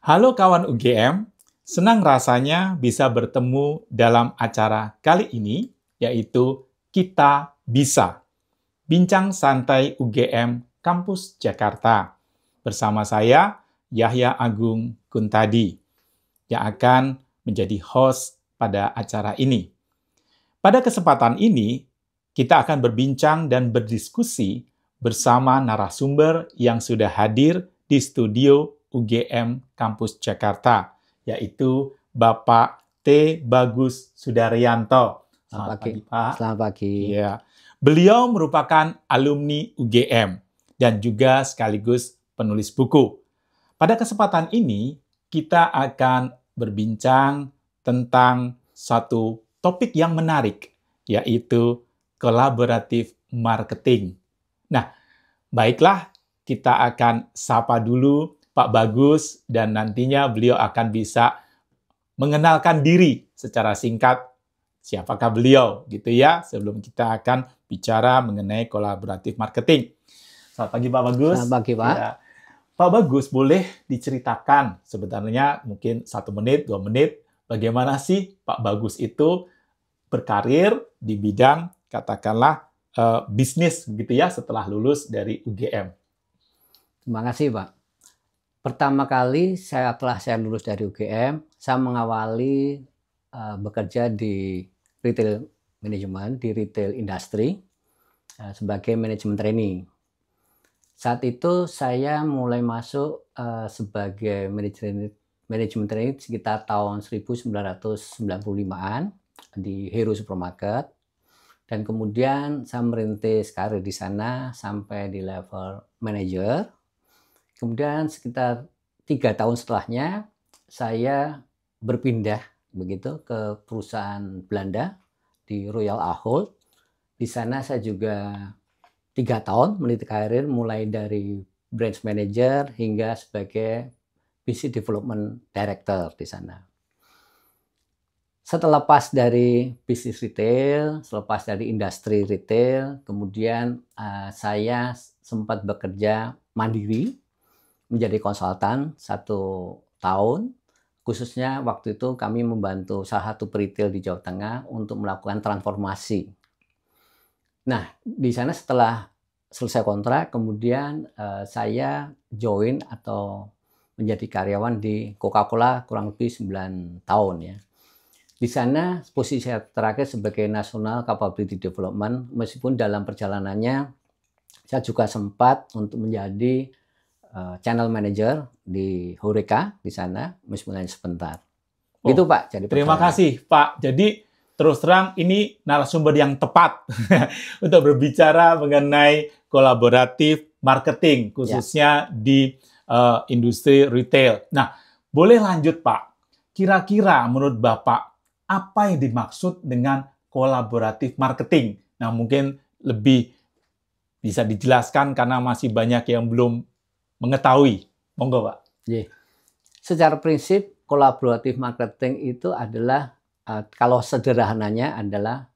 Halo kawan UGM, senang rasanya bisa bertemu dalam acara kali ini, yaitu Kita Bisa, Bincang Santai UGM Kampus Jakarta. Bersama saya, Yahya Agung Kuntadi, yang akan menjadi host pada acara ini. Pada kesempatan ini, kita akan berbincang dan berdiskusi bersama narasumber yang sudah hadir di studio UGM Kampus Jakarta, yaitu Bapak T. Bagus Sudaryanto. Selamat pagi, Pak. Selamat pagi. Ya. Beliau merupakan alumni UGM dan juga sekaligus penulis buku. Pada kesempatan ini, kita akan berbincang tentang satu topik yang menarik, yaitu kolaboratif marketing. Nah, baiklah, kita akan sapa dulu Pak Bagus, dan nantinya beliau akan bisa mengenalkan diri secara singkat, siapakah beliau, gitu ya, sebelum kita akan bicara mengenai kolaboratif marketing. Selamat pagi Pak Bagus. Selamat pagi Pak. Ya. Pak Bagus, boleh diceritakan sebenarnya mungkin 1 menit, 2 menit, bagaimana sih Pak Bagus itu berkarir di bidang, katakanlah, bisnis, gitu ya, setelah lulus dari UGM. Terima kasih Pak. Pertama kali setelah saya lulus dari UGM, saya mengawali bekerja di retail management, di retail industri, sebagai manajemen trainee. Saat itu saya mulai masuk sebagai manajemen trainee sekitar tahun 1995-an di Hero Supermarket, dan kemudian saya merintis karir di sana sampai di level manager. Kemudian sekitar 3 tahun setelahnya saya berpindah begitu ke perusahaan Belanda di Royal Ahold. Di sana saya juga 3 tahun meniti karir, mulai dari branch manager hingga sebagai business development director di sana. Setelah lepas dari bisnis retail, selepas dari industri retail, kemudian saya sempat bekerja mandiri menjadi konsultan 1 tahun. Khususnya waktu itu kami membantu salah satu retail di Jawa Tengah untuk melakukan transformasi. Nah, di sana setelah selesai kontrak, kemudian saya join atau menjadi karyawan di Coca-Cola kurang lebih 9 tahun ya. Di sana posisi saya terakhir sebagai National Capability Development, meskipun dalam perjalanannya saya juga sempat untuk menjadi channel manager di Horeca di sana, meskipun hanya sebentar. Gitu Pak. Jadi terima kasih Pak. Jadi terus terang ini narasumber yang tepat untuk berbicara mengenai kolaboratif marketing, khususnya di industri retail. Nah, boleh lanjut Pak. Kira-kira menurut Bapak, apa yang dimaksud dengan kolaboratif marketing? Nah, mungkin lebih bisa dijelaskan karena masih banyak yang belum mengetahui. Monggo Pak. Secara prinsip, kolaboratif marketing itu adalah, kalau sederhananya adalah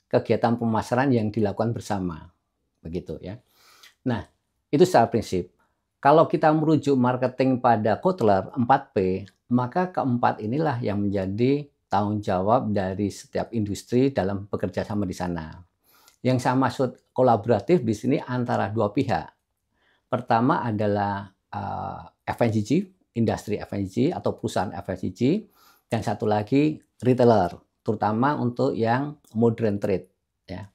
kegiatan pemasaran yang dilakukan bersama. Begitu ya. Nah, itu secara prinsip. Kalau kita merujuk marketing pada Kotler 4P, maka keempat inilah yang menjadi tanggung jawab dari setiap industri dalam bekerja sama di sana. Yang saya maksud kolaboratif di sini antara 2 pihak. Pertama adalah FMCG, industri FMCG atau perusahaan FMCG, dan satu lagi retailer, terutama untuk yang modern trade. Ya.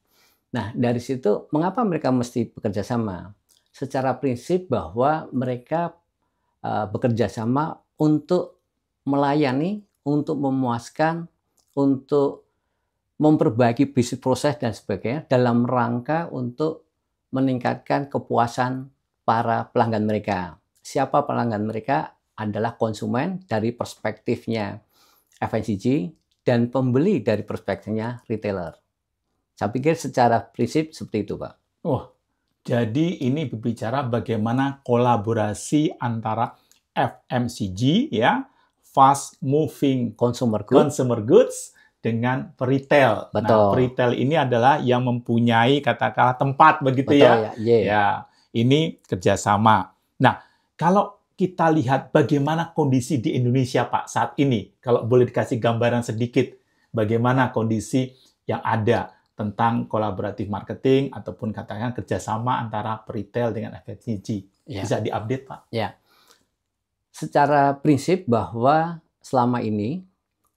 Nah, dari situ mengapa mereka mesti bekerja sama? Secara prinsip bahwa mereka bekerja sama untuk melayani, untuk memuaskan, untuk memperbaiki bisnis proses dan sebagainya dalam rangka untuk meningkatkan kepuasan para pelanggan mereka. Siapa pelanggan mereka? Adalah konsumen dari perspektifnya FMCG dan pembeli dari perspektifnya retailer. Saya pikir secara prinsip seperti itu, Pak. Oh, jadi ini berbicara bagaimana kolaborasi antara FMCG, ya, fast moving consumer goods dengan retail. Betul. Nah, retail ini adalah yang mempunyai katakanlah tempat begitu. Betul, ya. Ya, ini kerjasama. Nah, kalau kita lihat bagaimana kondisi di Indonesia, Pak, saat ini. Kalau boleh dikasih gambaran sedikit, bagaimana kondisi yang ada tentang kolaboratif marketing ataupun katakan kerjasama antara retail dengan FMCG. Ya. Bisa diupdate, Pak? Ya. Secara prinsip bahwa selama ini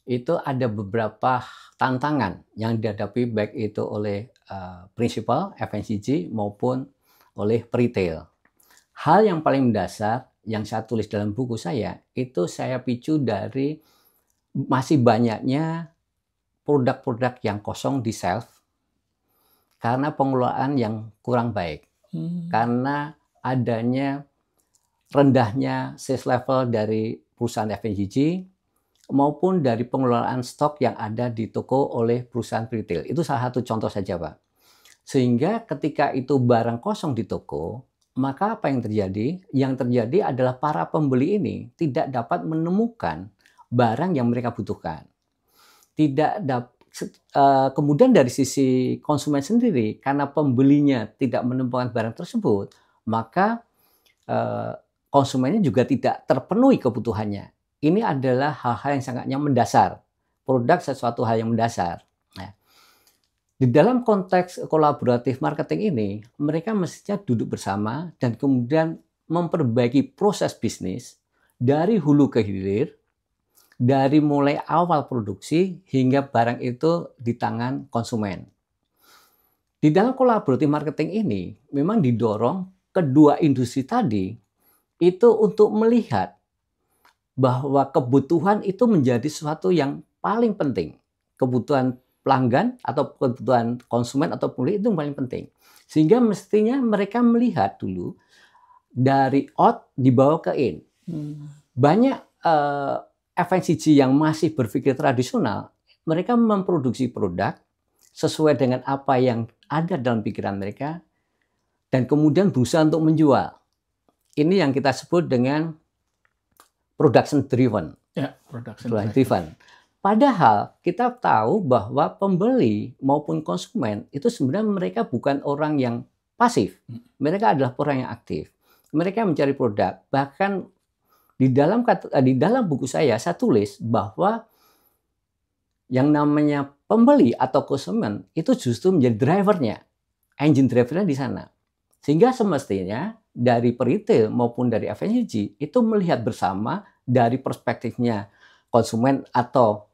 itu ada beberapa tantangan yang dihadapi baik itu oleh prinsipal FMCG maupun oleh retail. Hal yang paling mendasar yang saya tulis dalam buku saya itu saya picu dari masih banyaknya produk-produk yang kosong di shelf karena pengelolaan yang kurang baik, karena adanya rendahnya sales level dari perusahaan FMCG maupun dari pengelolaan stok yang ada di toko oleh perusahaan retail. Itu salah satu contoh saja, Pak. Sehingga ketika itu barang kosong di toko, maka apa yang terjadi? Yang terjadi adalah para pembeli ini tidak dapat menemukan barang yang mereka butuhkan. Kemudian dari sisi konsumen sendiri, karena pembelinya tidak menemukan barang tersebut, maka konsumennya juga tidak terpenuhi kebutuhannya. Ini adalah hal-hal yang sangatnya mendasar. Produk sesuatu hal yang mendasar. Nah, di dalam konteks kolaboratif marketing ini, mereka mestinya duduk bersama dan kemudian memperbaiki proses bisnis dari hulu ke hilir, dari mulai awal produksi hingga barang itu di tangan konsumen. Di dalam kolaboratif marketing ini, memang didorong kedua industri tadi itu untuk melihat bahwa kebutuhan itu menjadi sesuatu yang paling penting. Kebutuhan pelanggan atau kebutuhan konsumen atau pembeli itu yang paling penting. Sehingga mestinya mereka melihat dulu dari out dibawa ke in. Banyak FMCG yang masih berpikir tradisional, mereka memproduksi produk sesuai dengan apa yang ada dalam pikiran mereka dan kemudian berusaha untuk menjual. Ini yang kita sebut dengan production driven. Ya, production driven. Padahal kita tahu bahwa pembeli maupun konsumen itu sebenarnya mereka bukan orang yang pasif. Mereka adalah orang yang aktif. Mereka mencari produk. Bahkan di dalam buku saya tulis bahwa yang namanya pembeli atau konsumen itu justru menjadi drivernya. Engine drivernya di sana. Sehingga semestinya dari retail maupun dari FMCG itu melihat bersama dari perspektifnya konsumen atau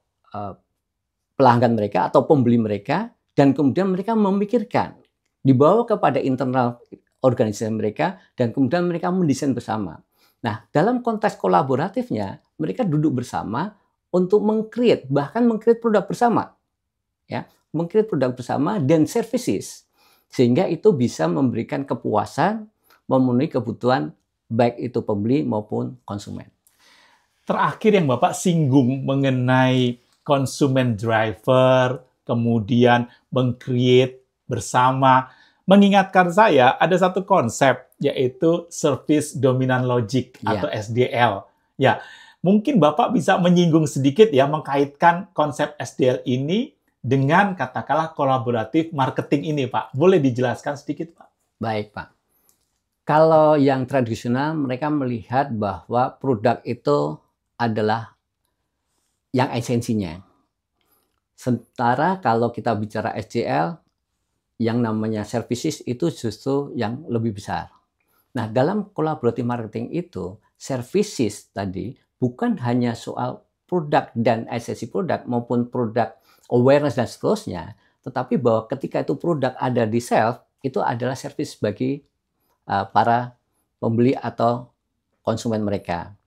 pelanggan mereka atau pembeli mereka, dan kemudian mereka memikirkan dibawa kepada internal organisasi mereka dan kemudian mereka mendesain bersama. Nah, dalam konteks kolaboratifnya mereka duduk bersama untuk bahkan meng-create produk bersama, ya, meng-create produk bersama dan services, sehingga itu bisa memberikan kepuasan, memenuhi kebutuhan baik itu pembeli maupun konsumen. Terakhir yang Bapak singgung mengenai konsumen driver, kemudian meng-create bersama, mengingatkan saya ada satu konsep, yaitu Service Dominant Logic atau SDL. Ya, mungkin Bapak bisa menyinggung sedikit ya, mengkaitkan konsep SDL ini dengan katakanlah kolaboratif marketing ini, Pak. Boleh dijelaskan sedikit, Pak? Baik, Pak. Kalau yang tradisional, mereka melihat bahwa produk itu adalah yang esensinya. Sementara kalau kita bicara SDL, yang namanya services itu justru yang lebih besar. Nah, dalam collaborative marketing itu, services tadi bukan hanya soal produk dan esensi produk maupun produk awareness dan seterusnya, tetapi bahwa ketika itu produk ada di shelf, itu adalah service bagi para pembeli atau konsumen mereka.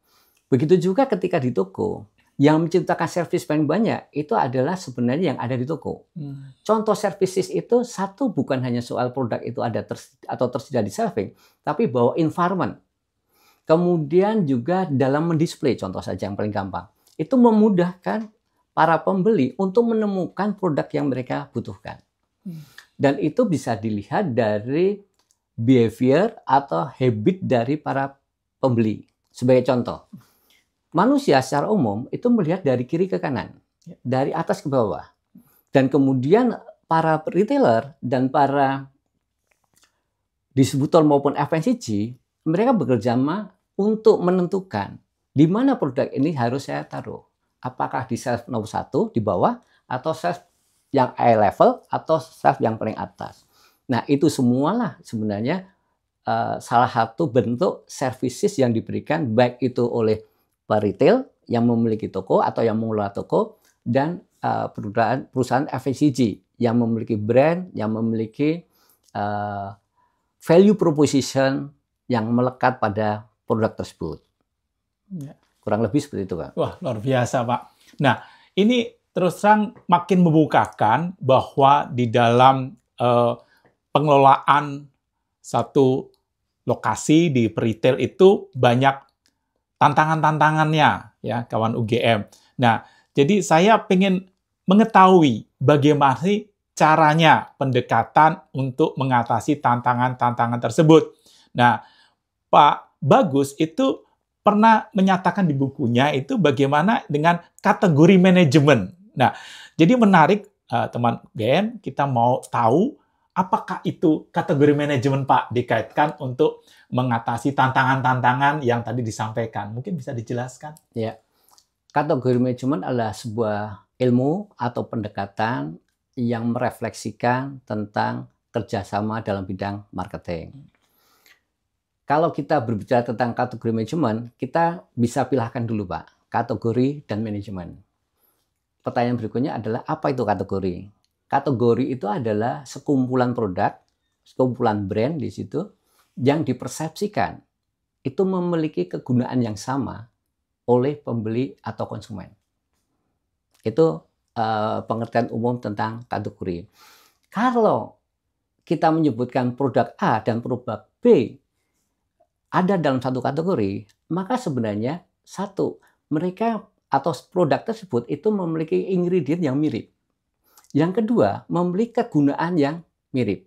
Begitu juga ketika di toko, yang menciptakan service paling banyak itu adalah sebenarnya yang ada di toko. Contoh services itu satu bukan hanya soal produk itu ada atau tersedia di shelving, tapi bahwa environment. Kemudian juga dalam mendisplay, contoh saja yang paling gampang. Itu memudahkan para pembeli untuk menemukan produk yang mereka butuhkan. Dan itu bisa dilihat dari behavior atau habit dari para pembeli. Sebagai contoh, manusia secara umum itu melihat dari kiri ke kanan, dari atas ke bawah. Dan kemudian para retailer dan para distributor maupun FMCG, mereka bekerja sama untuk menentukan di mana produk ini harus saya taruh. Apakah di shelf nomor 1 di bawah, atau shelf yang eye level, atau shelf yang paling atas. Nah, itu semualah sebenarnya salah satu bentuk services yang diberikan baik itu oleh retail yang memiliki toko atau yang mengelola toko, dan perusahaan FMCG yang memiliki brand, yang memiliki value proposition yang melekat pada produk tersebut. Ya. Kurang lebih seperti itu, Pak. Wah, luar biasa, Pak. Nah, ini terus terang makin membukakan bahwa di dalam pengelolaan satu lokasi di retail itu banyak tantangan-tantangannya, ya, kawan UGM. Nah, jadi saya pengen mengetahui bagaimana sih caranya pendekatan untuk mengatasi tantangan-tantangan tersebut. Nah, Pak Bagus itu pernah menyatakan di bukunya itu bagaimana dengan kategori manajemen. Nah, jadi menarik teman UGM, kita mau tahu apakah itu kategori manajemen, Pak, dikaitkan untuk mengatasi tantangan-tantangan yang tadi disampaikan. Mungkin bisa dijelaskan? Ya, kategori manajemen adalah sebuah ilmu atau pendekatan yang merefleksikan tentang kerjasama dalam bidang marketing. Kalau kita berbicara tentang kategori manajemen, kita bisa pilahkan dulu, Pak, kategori dan manajemen. Pertanyaan berikutnya adalah, apa itu kategori? Kategori itu adalah sekumpulan produk, sekumpulan brand di situ, yang dipersepsikan itu memiliki kegunaan yang sama oleh pembeli atau konsumen. Itu pengertian umum tentang kategori. Kalau kita menyebutkan produk A dan produk B ada dalam satu kategori, maka sebenarnya mereka atau produk tersebut itu memiliki ingredient yang mirip. Yang kedua, memiliki kegunaan yang mirip.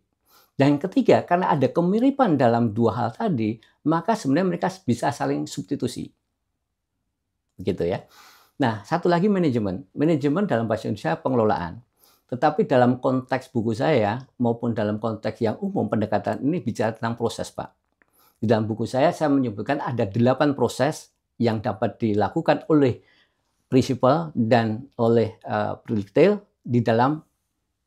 Dan yang ketiga, karena ada kemiripan dalam dua hal tadi, maka sebenarnya mereka bisa saling substitusi. Begitu ya. Nah, satu lagi manajemen. Manajemen dalam bahasa Indonesia pengelolaan. Tetapi dalam konteks buku saya maupun dalam konteks yang umum, pendekatan ini bicara tentang proses, Pak. Di dalam buku saya menyebutkan ada 8 proses yang dapat dilakukan oleh prinsipal dan oleh retail di dalam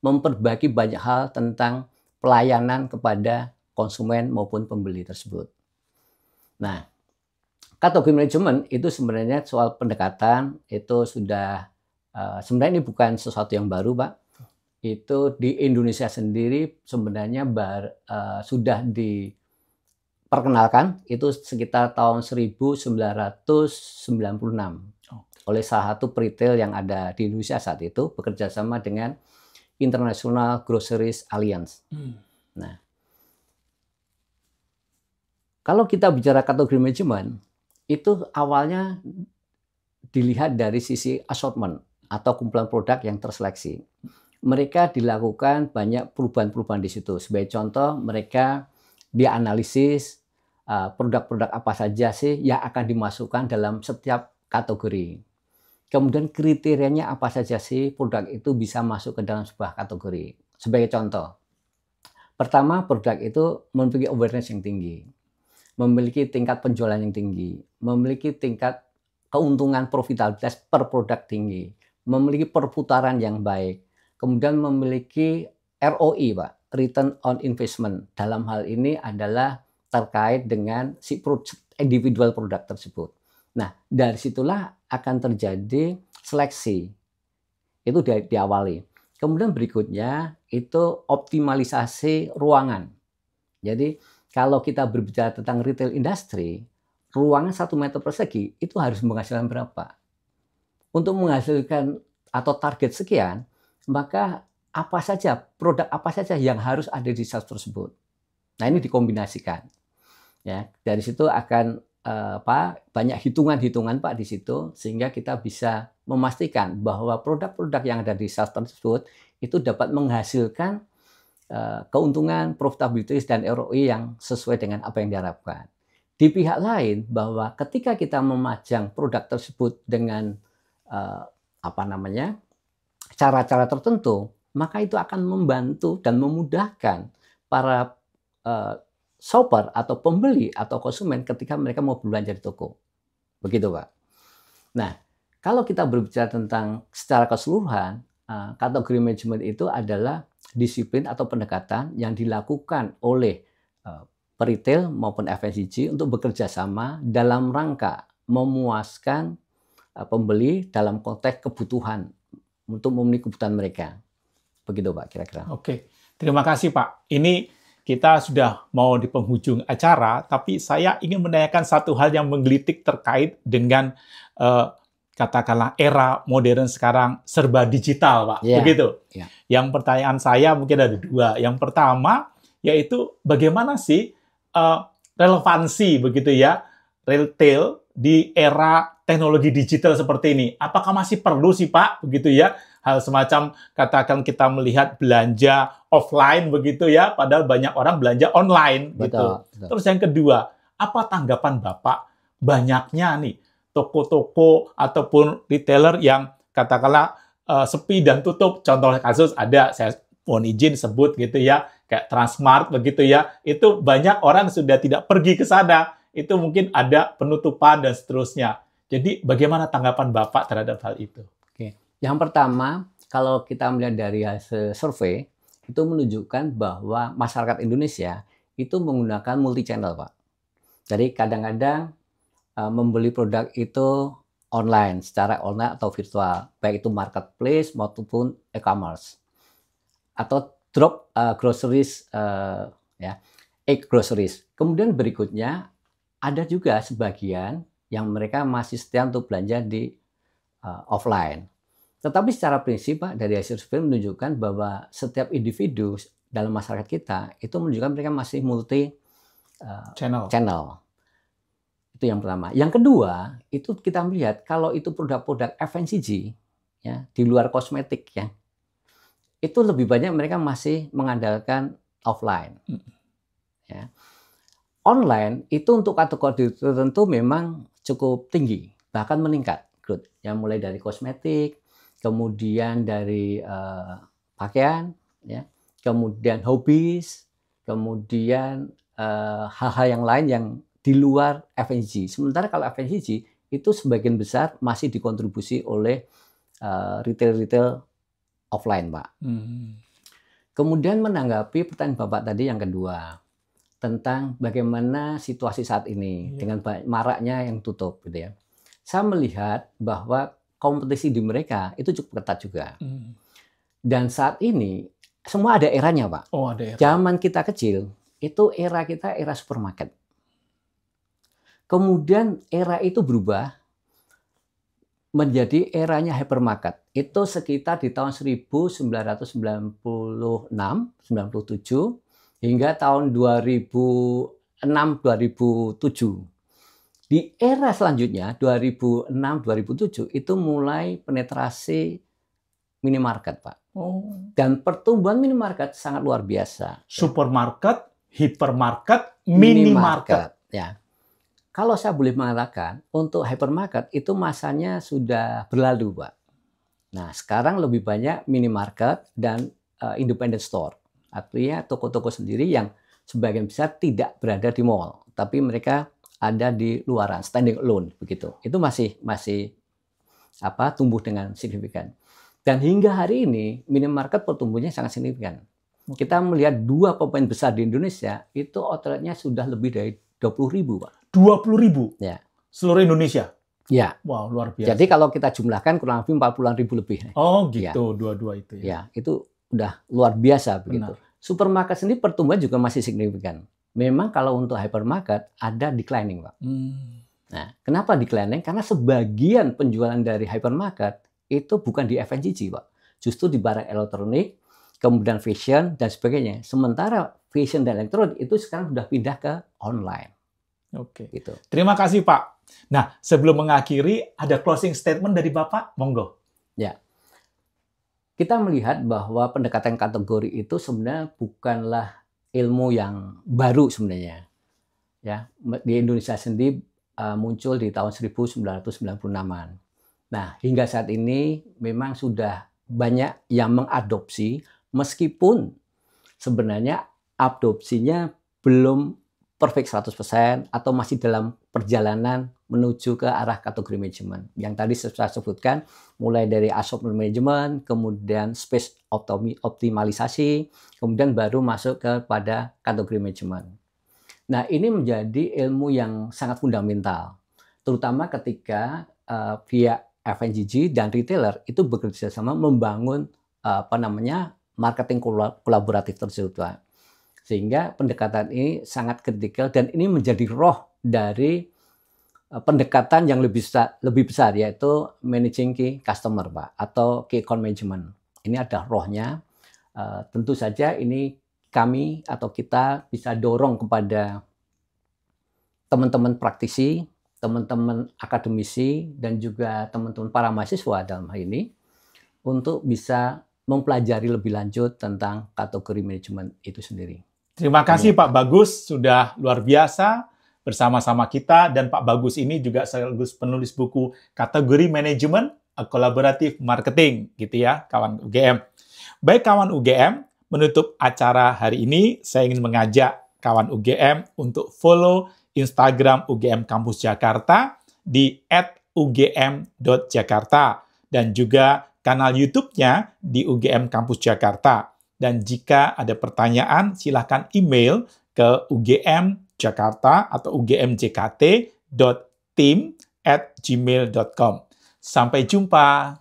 memperbaiki banyak hal tentang pelayanan kepada konsumen maupun pembeli tersebut. Nah, kategori manajemen itu sebenarnya soal pendekatan, itu sudah sebenarnya ini bukan sesuatu yang baru, Pak. Itu di Indonesia sendiri sebenarnya sudah diperkenalkan itu sekitar tahun 1996 oleh salah satu retail yang ada di Indonesia saat itu, bekerja sama dengan International Groceries Alliance. Nah, kalau kita bicara kategori manajemen, itu awalnya dilihat dari sisi assortment atau kumpulan produk yang terseleksi. Mereka dilakukan banyak perubahan-perubahan di situ. Sebagai contoh, mereka dianalisis produk-produk apa saja sih yang akan dimasukkan dalam setiap kategori. Kemudian kriterianya apa saja sih produk itu bisa masuk ke dalam sebuah kategori. Sebagai contoh, pertama, produk itu memiliki awareness yang tinggi, memiliki tingkat penjualan yang tinggi, memiliki tingkat keuntungan profitabilitas per produk tinggi, memiliki perputaran yang baik, kemudian memiliki ROI, Pak, Return on Investment. Dalam hal ini adalah terkait dengan si individual produk tersebut. Nah, dari situlah akan terjadi seleksi. Itu diawali. Kemudian berikutnya itu optimalisasi ruangan. Jadi kalau kita berbicara tentang retail industry, ruangan 1 meter persegi itu harus menghasilkan berapa? Untuk menghasilkan atau target sekian, maka apa saja, produk apa saja yang harus ada di shelf tersebut. Nah, ini dikombinasikan. Ya, dari situ akan banyak hitungan-hitungan, Pak, di situ, sehingga kita bisa memastikan bahwa produk-produk yang ada di shelf tersebut itu dapat menghasilkan keuntungan, profitabilitas, dan ROI yang sesuai dengan apa yang diharapkan. Di pihak lain, bahwa ketika kita memajang produk tersebut dengan cara-cara tertentu, maka itu akan membantu dan memudahkan para shopper atau pembeli atau konsumen ketika mereka mau belanja di toko. Begitu, Pak. Nah, kalau kita berbicara tentang secara keseluruhan, kategori manajemen itu adalah disiplin atau pendekatan yang dilakukan oleh peritel maupun FMCG untuk bekerja sama dalam rangka memuaskan pembeli dalam konteks kebutuhan untuk memenuhi kebutuhan mereka. Begitu, Pak, kira-kira. Oke, terima kasih, Pak. Ini kita sudah mau di penghujung acara, tapi saya ingin menanyakan satu hal yang menggelitik terkait dengan katakanlah era modern sekarang serba digital, Pak. Yeah. Begitu. Yeah. Yang pertanyaan saya mungkin ada dua. Yang pertama yaitu bagaimana sih relevansi begitu ya retail di era teknologi digital seperti ini? Apakah masih perlu sih, Pak, begitu ya? Hal semacam gitu kita melihat belanja offline begitu ya, padahal banyak orang belanja online gitu. Betul. Terus yang kedua, apa tanggapan Bapak banyaknya nih toko-toko ataupun retailer yang katakanlah sepi dan tutup? Contoh kasus ada, saya mohon izin sebut gitu ya, kayak Transmart begitu ya, itu banyak orang sudah tidak pergi ke sana, itu mungkin ada penutupan dan seterusnya. Jadi bagaimana tanggapan Bapak terhadap hal itu? Yang pertama, kalau kita melihat dari hasil survei, itu menunjukkan bahwa masyarakat Indonesia itu menggunakan multi channel, Pak. Jadi kadang-kadang membeli produk itu online, secara online atau virtual, baik itu marketplace maupun e-commerce. Atau drop groceries, e-groceries. Kemudian berikutnya, ada juga sebagian yang mereka masih setia untuk belanja di offline. Tetapi secara prinsip, Pak, dari hasil survei menunjukkan bahwa setiap individu dalam masyarakat kita itu menunjukkan mereka masih multi channel. Itu yang pertama. Yang kedua, itu kita melihat kalau itu produk-produk FMCG ya, di luar kosmetik ya, itu lebih banyak mereka masih mengandalkan offline. Ya. Online itu untuk kategori tertentu memang cukup tinggi, bahkan meningkat growth. Yang mulai dari kosmetik, kemudian dari pakaian, ya, kemudian hobis, kemudian hal-hal yang lain yang di luar FMCG. Sementara kalau FMCG itu sebagian besar masih dikontribusi oleh retail-retail offline, Pak. Kemudian menanggapi pertanyaan Bapak tadi yang kedua, tentang bagaimana situasi saat ini dengan maraknya yang tutup, gitu ya. Saya melihat bahwa kompetisi di mereka itu cukup ketat juga. Dan saat ini semua ada eranya, Pak. Oh, ada era. Zaman kita kecil itu era kita era supermarket. Kemudian era itu berubah menjadi eranya hypermarket. Itu sekitar di tahun 1996, 97 hingga tahun 2006, 2007. Di era selanjutnya 2006-2007 itu mulai penetrasi minimarket, Pak. Dan pertumbuhan minimarket sangat luar biasa. Supermarket, hypermarket, minimarket. Ya. Kalau saya boleh mengatakan, untuk hypermarket itu masanya sudah berlalu, Pak. Nah, sekarang lebih banyak minimarket dan independent store. Artinya toko-toko sendiri yang sebagian besar tidak berada di mall, tapi mereka ada di luaran, standing alone begitu. Itu masih tumbuh dengan signifikan. Dan hingga hari ini minimarket pertumbuhannya sangat signifikan. Kita melihat dua pemain besar di Indonesia itu outletnya sudah lebih dari 20.000, Pak. 20.000? Ya. Seluruh Indonesia? Ya. Wow, luar biasa. Jadi kalau kita jumlahkan kurang lebih 40.000 lebih. Oh gitu, dua-dua itu ya. Ya, itu udah luar biasa begitu. Benar. Supermarket sendiri pertumbuhan juga masih signifikan. Memang kalau untuk hypermarket ada declining, Pak. Nah, kenapa declining? Karena sebagian penjualan dari hypermarket itu bukan di FMCG, Pak. Justru di barang elektronik, kemudian fashion dan sebagainya. Sementara fashion dan elektronik itu sekarang sudah pindah ke online. Oke. Gitu. Terima kasih, Pak. Nah, sebelum mengakhiri, ada closing statement dari Bapak? Monggo. Ya. Kita melihat bahwa pendekatan kategori itu sebenarnya bukanlah ilmu yang baru sebenarnya. Ya, di Indonesia sendiri muncul di tahun 1996-an. Nah, hingga saat ini memang sudah banyak yang mengadopsi, meskipun sebenarnya adopsinya belum perfect 100% atau masih dalam perjalanan menuju ke arah kategori manajemen. Yang tadi saya sebutkan, mulai dari asset management, kemudian space optimalisasi, kemudian baru masuk kepada kategori manajemen. Nah, ini menjadi ilmu yang sangat fundamental, terutama ketika pihak FMCG dan retailer itu bekerja sama membangun marketing kolaboratif tersebut, Pak. Sehingga pendekatan ini sangat kritikal dan ini menjadi roh dari pendekatan yang lebih besar yaitu managing key customer, Pak, atau key account management. Ini ada rohnya. Tentu saja ini kami atau kita bisa dorong kepada teman-teman praktisi, teman-teman akademisi, dan juga teman-teman para mahasiswa dalam hal ini untuk bisa mempelajari lebih lanjut tentang kategori manajemen itu sendiri. Terima kasih Pak Bagus, sudah luar biasa bersama-sama kita, dan Pak Bagus ini juga sekaligus penulis buku Kategori Manajemen Collaborative Marketing, gitu ya, kawan UGM. Baik kawan UGM, menutup acara hari ini, saya ingin mengajak kawan UGM untuk follow Instagram UGM Kampus Jakarta di @ugm.jakarta dan juga kanal YouTube-nya di UGM Kampus Jakarta. Dan jika ada pertanyaan, silahkan email ke ugmjakarta atau ugmjkt.team@gmail.com. Sampai jumpa.